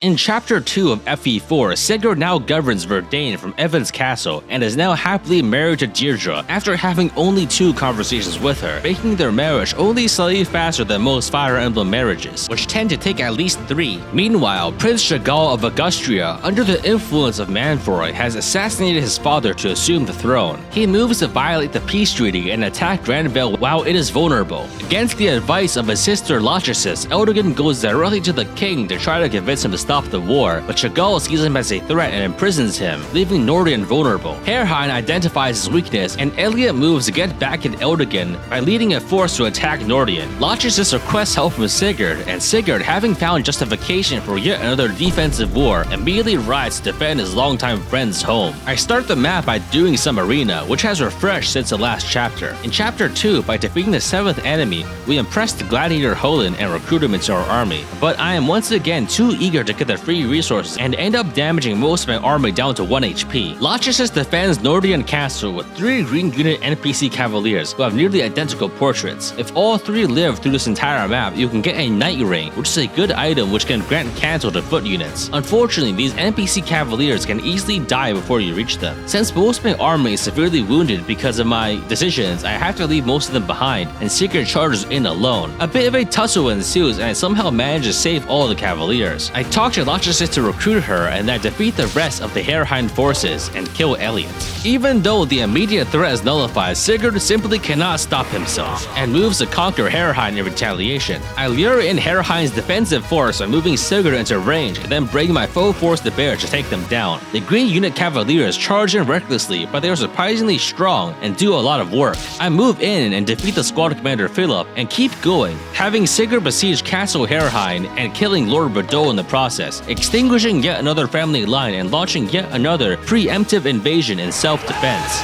In Chapter 2 of FE4, Sigurd now governs Verdane from Evan's castle and is now happily married to Deirdre after having only 2 conversations with her, making their marriage only slightly faster than most Fire Emblem marriages, which tend to take at least 3. Meanwhile, Prince Chagall of Agustria, under the influence of Manfroy, has assassinated his father to assume the throne. He moves to violate the peace treaty and attack Granville while it is vulnerable. Against the advice of his sister Lachesis, Eldigan goes directly to the king to try to convince him to stop the war, but Chagall sees him as a threat and imprisons him, leaving Nordion vulnerable. Herrheim identifies his weakness, and Elliot moves to get back at Eldigan by leading a force to attack Nordion. Lachesis requests help from Sigurd, and Sigurd, having found justification for yet another defensive war, immediately rides to defend his longtime friend's home. I start the map by doing some arena, which has refreshed since the last chapter. In Chapter 2, by defeating the 7th enemy, we impress the gladiator Holland and recruit him into our army, but I am once again too eager to get the free resources and end up damaging most of my army down to 1 HP. Lachesis defends Nordion Castle with 3 green unit NPC cavaliers who have nearly identical portraits. If all 3 live through this entire map, you can get a Night Ring, which is a good item which can grant cancel to foot units. Unfortunately, these NPC cavaliers can easily die before you reach them. Since most of my army is severely wounded because of my decisions, I have to leave most of them behind, and Sigurd charges in alone. A bit of a tussle ensues, and I somehow manage to save all the cavaliers. I talk to Lachesis to recruit her, and I defeat the rest of the Herrheim forces and kill Elliot. Even though the immediate threat is nullified, Sigurd simply cannot stop himself, and moves to conquer Herrheim in retaliation. I lure in Herrheim's defensive force by moving Sigurd into range, and then bring my full force to bear to take them down. The green unit cavaliers charge in recklessly, but they are surprisingly strong and do a lot of work. I move in and defeat the squad commander Philip, and keep going, having Sigurd besiege Castle Herrheim and killing Lord Bordeaux in the process, extinguishing yet another family line and launching yet another preemptive invasion in self-defense.